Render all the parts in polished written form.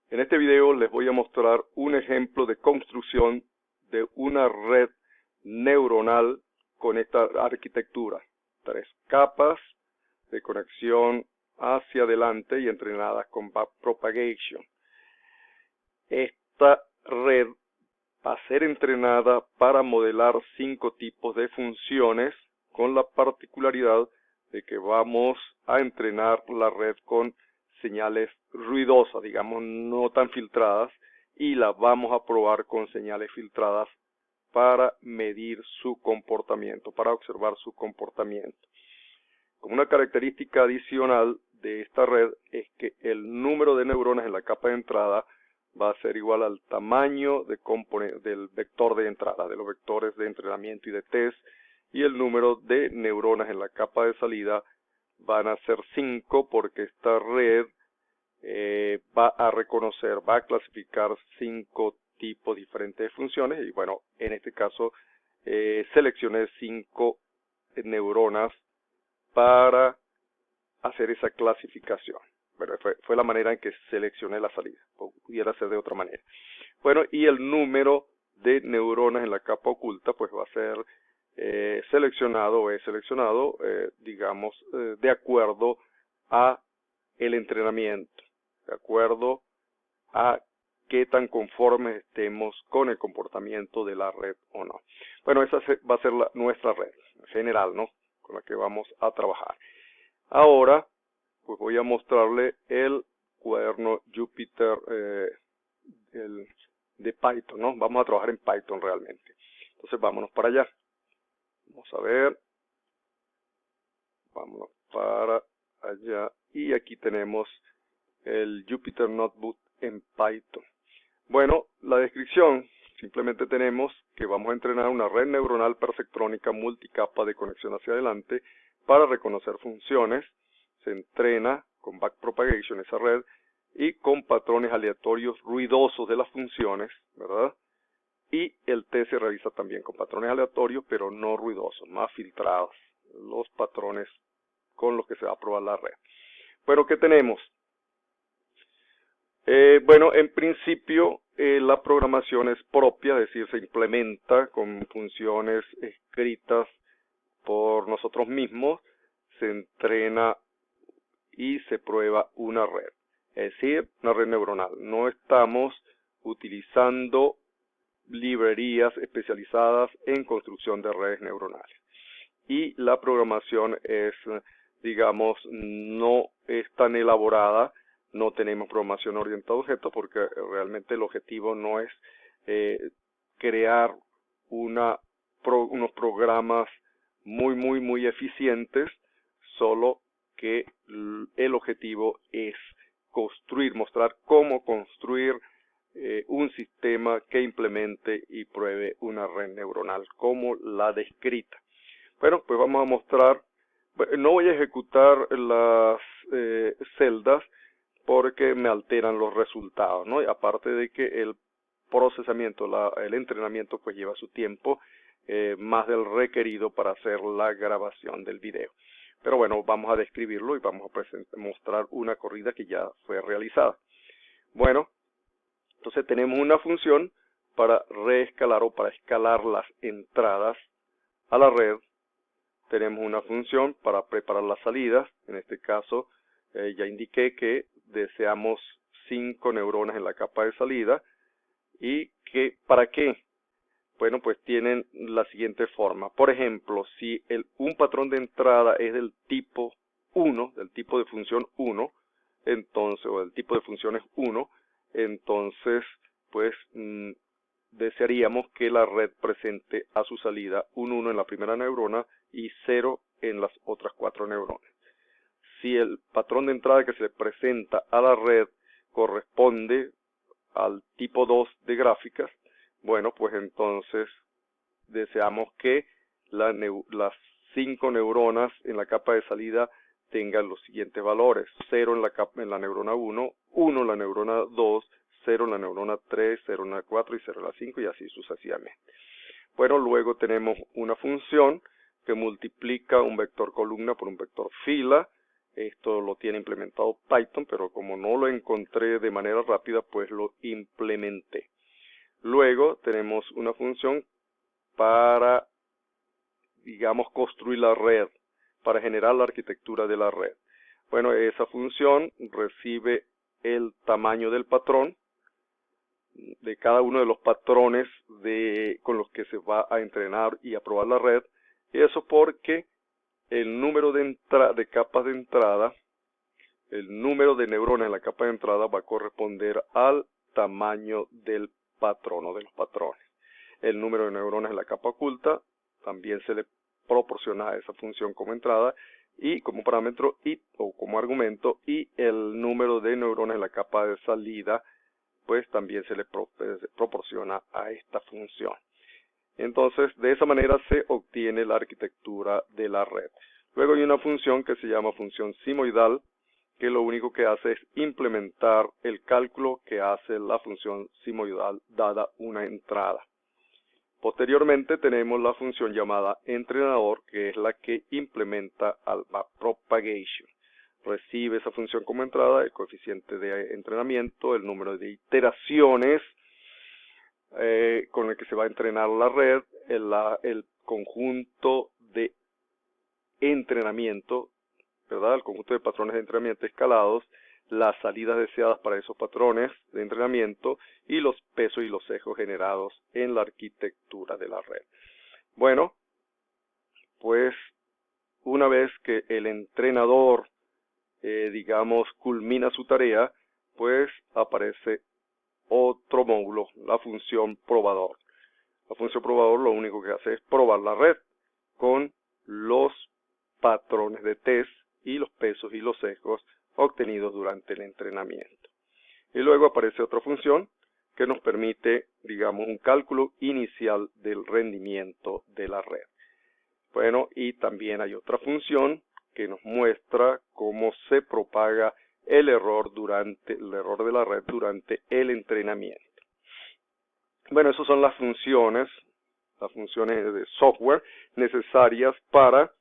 En este video les voy a mostrar un ejemplo de construcción de una red neuronal con esta arquitectura. 3 capas de conexión hacia adelante y entrenadas con backpropagation. Esta red va a ser entrenada para modelar 5 tipos de funciones, con la particularidad de que vamos a entrenar la red con señales ruidosas, digamos no tan filtradas, y la vamos a probar con señales filtradas para medir su comportamiento, para observar su comportamiento. Como una característica adicional de esta red es que el número de neuronas en la capa de entrada va a ser igual al tamaño del vector de entrada, de los vectores de entrenamiento y de test, y el número de neuronas en la capa de salida van a ser 5, porque esta red va a clasificar 5 tipos diferentes de funciones, y bueno, en este caso seleccioné 5 neuronas para hacer esa clasificación. Bueno, fue la manera en que seleccioné la salida, pudiera ser de otra manera. Bueno, y el número de neuronas en la capa oculta pues va a ser seleccionado, digamos, de acuerdo a el entrenamiento, de acuerdo a qué tan conformes estemos con el comportamiento de la red o no. Bueno, esa va a ser nuestra red general, ¿no?, con la que vamos a trabajar. Ahora, pues voy a mostrarle el cuaderno Jupyter de Python, ¿no? Vamos a trabajar en Python realmente. Entonces, vámonos para allá. Vamos a ver. Vámonos para allá. Y aquí tenemos el Jupyter Notebook en Python. Bueno, la descripción, simplemente tenemos que vamos a entrenar una red neuronal perceptrónica multicapa de conexión hacia adelante para reconocer funciones. Se entrena con backpropagation esa red y con patrones aleatorios ruidosos de las funciones, ¿verdad? Y el test se realiza también con patrones aleatorios, pero no ruidosos, más filtrados, los patrones con los que se va a probar la red. Bueno, ¿qué tenemos? Bueno, en principio la programación es propia, es decir, se implementa con funciones escritas por nosotros mismos, se entrena y se prueba una red, es decir, una red neuronal. No estamos utilizando librerías especializadas en construcción de redes neuronales. Y la programación es, digamos, no es tan elaborada. No tenemos programación orientada a objetos porque realmente el objetivo no es crear unos programas muy eficientes, solo que el objetivo es mostrar cómo construir un sistema que implemente y pruebe una red neuronal como la descrita. Bueno, pues vamos a mostrar. No voy a ejecutar las celdas porque me alteran los resultados, ¿no? Y aparte de que el procesamiento, el entrenamiento pues lleva su tiempo, más del requerido para hacer la grabación del video. Pero bueno, vamos a describirlo y vamos a mostrar una corrida que ya fue realizada. Bueno, entonces tenemos una función para reescalar o para escalar las entradas a la red. Tenemos una función para preparar las salidas. En este caso ya indiqué que deseamos 5 neuronas en la capa de salida. ¿Y para qué? Bueno, pues tienen la siguiente forma. Por ejemplo, si un patrón de entrada es del tipo 1, del tipo de función 1, entonces, o del tipo de funciones 1, entonces, pues, desearíamos que la red presente a su salida un 1 en la primera neurona y 0 en las otras 4 neuronas. Si el patrón de entrada que se presenta a la red corresponde al tipo 2 de gráficas, bueno, pues entonces deseamos que las 5 neuronas en la capa de salida tengan los siguientes valores: 0 en la neurona 1, 1 en la neurona 2, 0 en la neurona 3, 0 en la 4 y 0 en la 5, y así sucesivamente. Bueno, luego tenemos una función que multiplica un vector columna por un vector fila. Esto lo tiene implementado Python, pero como no lo encontré de manera rápida, pues lo implementé. Luego tenemos una función para, digamos, construir la red, para generar la arquitectura de la red. Bueno, esa función recibe el tamaño del patrón, de cada uno de los patrones con los que se va a entrenar y a probar la red. Y eso porque el número de capas de entrada, el número de neuronas en la capa de entrada va a corresponder al tamaño del patrón o de los patrones. El número de neuronas en la capa oculta también se le proporciona a esa función como entrada y como parámetro o como argumento, y el número de neuronas en la capa de salida pues también se le proporciona a esta función. Entonces, de esa manera se obtiene la arquitectura de la red. Luego hay una función que se llama función simoidal, que lo único que hace es implementar el cálculo que hace la función simoidal dada una entrada. Posteriormente tenemos la función llamada entrenador, que es la que implementa al propagation. Recibe esa función como entrada, el coeficiente de entrenamiento, el número de iteraciones con el que se va a entrenar la red, el conjunto de entrenamiento, ¿verdad? El conjunto de patrones de entrenamiento escalados, las salidas deseadas para esos patrones de entrenamiento y los pesos y los sesgos generados en la arquitectura de la red. Bueno, pues una vez que el entrenador digamos, culmina su tarea, pues aparece otro módulo, la función probador. La función probador lo único que hace es probar la red con los patrones de test y los pesos y los sesgos obtenidos durante el entrenamiento. Y luego aparece otra función que nos permite, digamos, un cálculo inicial del rendimiento de la red. Bueno, y también hay otra función que nos muestra cómo se propaga el error de la red durante el entrenamiento. Bueno, esas son las funciones de software necesarias para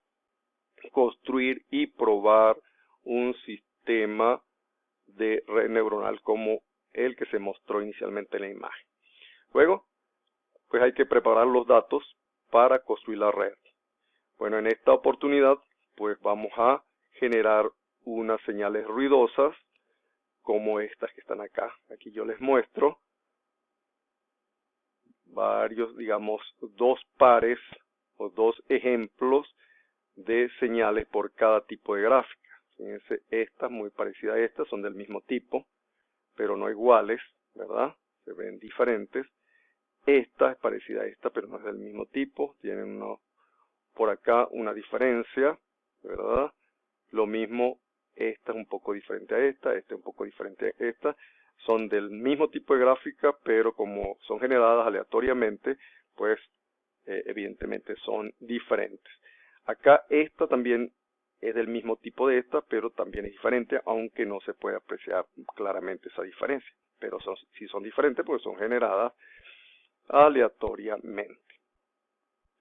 construir y probar un sistema de red neuronal como el que se mostró inicialmente en la imagen. Luego, pues hay que preparar los datos para construir la red. Bueno, en esta oportunidad pues vamos a generar unas señales ruidosas como estas que están acá. Aquí yo les muestro varios, digamos, dos pares o dos ejemplos de señales por cada tipo de gráfica. Fíjense, estas muy parecidas a estas, son del mismo tipo, pero no iguales, ¿verdad? Se ven diferentes. Esta es parecida a esta, pero no es del mismo tipo. Tienen por acá una diferencia, ¿verdad? Lo mismo, esta es un poco diferente a esta es un poco diferente a esta. Son del mismo tipo de gráfica, pero como son generadas aleatoriamente, pues evidentemente son diferentes. Acá esta también es del mismo tipo de esta, pero también es diferente, aunque no se puede apreciar claramente esa diferencia. Pero sí son diferentes porque son generadas aleatoriamente.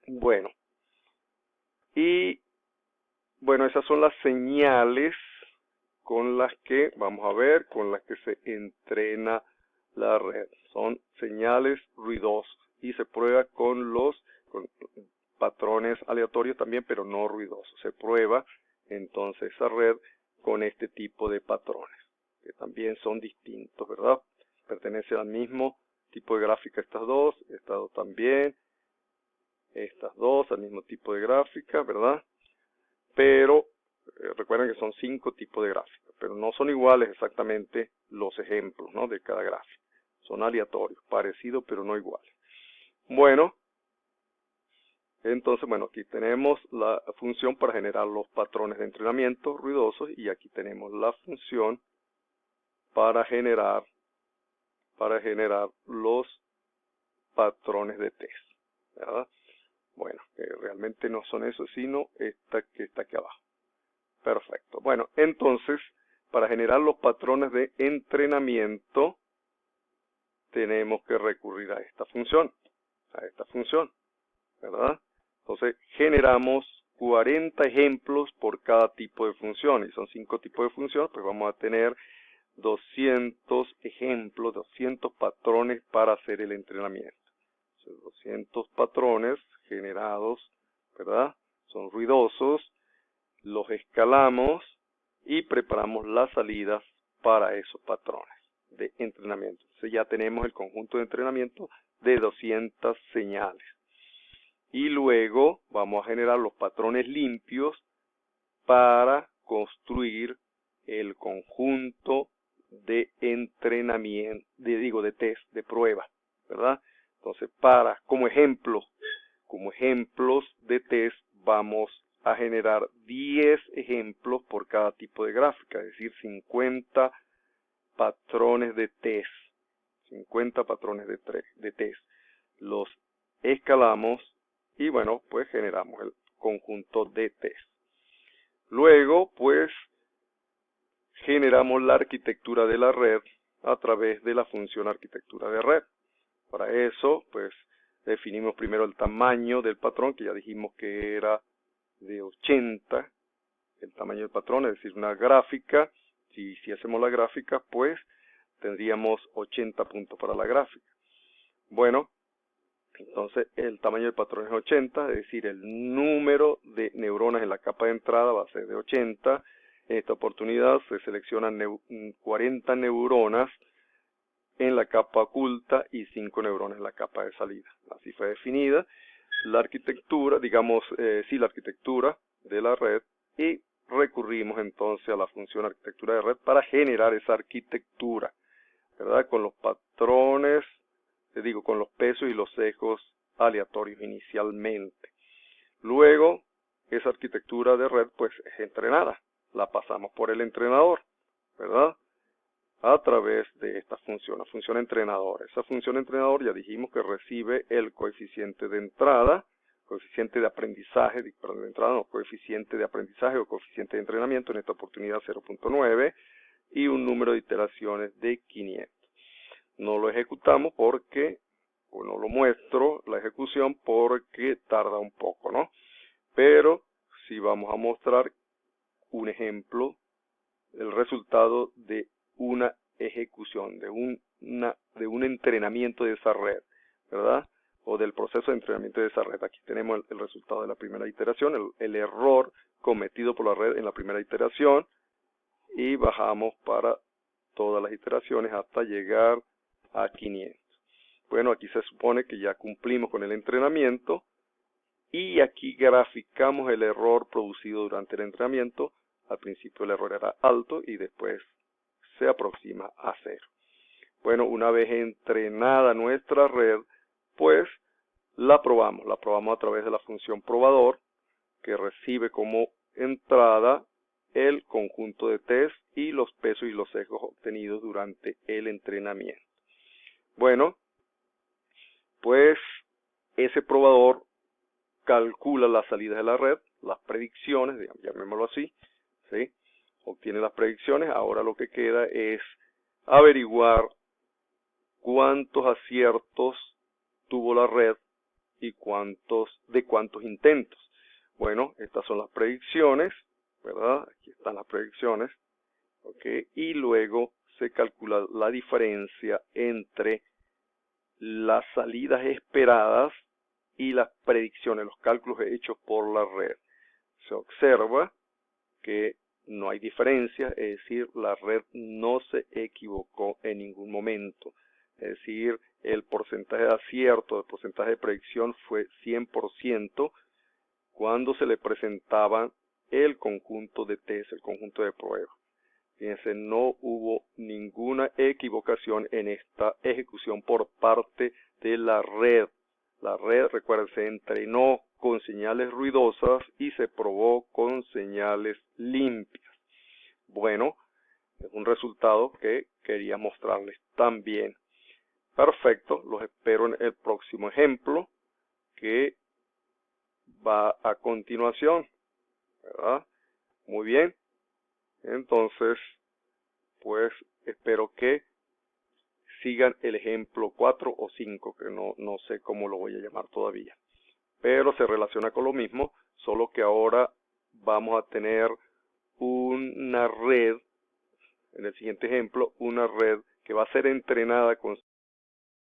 Bueno, y bueno, esas son las señales con las que, vamos a ver, con las que se entrena la red. Son señales ruidosas y se prueba con patrones aleatorios también, pero no ruidosos. Se prueba entonces esa red con este tipo de patrones, que también son distintos, ¿verdad? Pertenecen al mismo tipo de gráfica estas dos también, estas dos al mismo tipo de gráfica, ¿verdad? Pero recuerden que son 5 tipos de gráficas, pero no son iguales exactamente los ejemplos, ¿no?, de cada gráfica. Son aleatorios, parecidos pero no iguales. Bueno, entonces, bueno, aquí tenemos la función para generar los patrones de entrenamiento ruidosos y aquí tenemos la función para generar los patrones de test, ¿verdad? Bueno, realmente no son esos, sino esta que está aquí abajo. Perfecto. Bueno, entonces, para generar los patrones de entrenamiento, tenemos que recurrir a esta función, ¿verdad? Entonces, generamos 40 ejemplos por cada tipo de función, y son 5 tipos de función, pues vamos a tener 200 ejemplos, 200 patrones para hacer el entrenamiento. 200 patrones generados, ¿verdad? Son ruidosos, los escalamos y preparamos las salidas para esos patrones de entrenamiento. Entonces ya tenemos el conjunto de entrenamiento de 200 señales. Y luego vamos a generar los patrones limpios para construir el conjunto de entrenamiento, de test, de prueba, ¿verdad? Entonces, como ejemplos de test, vamos a generar 10 ejemplos por cada tipo de gráfica, es decir, 50 patrones de test. 50 patrones de test. Los escalamos y bueno, pues generamos el conjunto de test. Luego, pues, generamos la arquitectura de la red a través de la función arquitectura de red. Para eso, pues, definimos primero el tamaño del patrón, que ya dijimos que era de 80, el tamaño del patrón, es decir, una gráfica. Si hacemos la gráfica, pues, tendríamos 80 puntos para la gráfica. Bueno, entonces el tamaño del patrón es 80, es decir, el número de neuronas en la capa de entrada va a ser de 80. En esta oportunidad se seleccionan 40 neuronas en la capa oculta y 5 neuronas en la capa de salida. Así fue definida la arquitectura, la arquitectura de la red, y recurrimos entonces a la función arquitectura de red para generar esa arquitectura, ¿verdad? Con los patrones, con los pesos y los sesgos aleatorios inicialmente. Luego, esa arquitectura de red pues es entrenada, la pasamos por el entrenador, ¿verdad? A través de esta función, la función entrenador. Esa función entrenador ya dijimos que recibe el coeficiente de entrada, coeficiente de aprendizaje, coeficiente de aprendizaje o coeficiente de entrenamiento, en esta oportunidad 0.9, y un número de iteraciones de 500. No lo ejecutamos no lo muestro la ejecución porque tarda un poco, ¿no? Pero sí vamos a mostrar un ejemplo, el resultado de una ejecución, de un entrenamiento de esa red, ¿verdad? O del proceso de entrenamiento de esa red. Aquí tenemos el resultado de la primera iteración, el error cometido por la red en la primera iteración, y bajamos para todas las iteraciones hasta llegar a 500. Bueno, aquí se supone que ya cumplimos con el entrenamiento, y aquí graficamos el error producido durante el entrenamiento. Al principio el error era alto y después se aproxima a 0. Bueno, una vez entrenada nuestra red, pues la probamos a través de la función probador, que recibe como entrada el conjunto de test y los pesos y los sesgos obtenidos durante el entrenamiento. Bueno, pues ese probador calcula las salidas de la red, las predicciones, llamémoslo así, ¿sí? Obtiene las predicciones. Ahora lo que queda es averiguar cuántos aciertos tuvo la red y de cuántos intentos. Bueno, estas son las predicciones, ¿verdad? Aquí están las predicciones, ¿ok? Y luego se calcula la diferencia entre las salidas esperadas y las predicciones, los cálculos hechos por la red. Se observa que no hay diferencia, es decir, la red no se equivocó en ningún momento. Es decir, el porcentaje de acierto, el porcentaje de predicción fue 100% cuando se le presentaba el conjunto de test, el conjunto de prueba. Fíjense, no hubo ninguna equivocación en esta ejecución por parte de la red. La red, recuerden, se entrenó con señales ruidosas y se probó con señales limpias. Bueno, es un resultado que quería mostrarles también. Perfecto, los espero en el próximo ejemplo que va a continuación, ¿verdad? Muy bien, entonces, pues espero que sigan el ejemplo 4 o 5, que no sé cómo lo voy a llamar todavía, pero se relaciona con lo mismo, solo que ahora vamos a tener una red, en el siguiente ejemplo, una red que va a ser entrenada con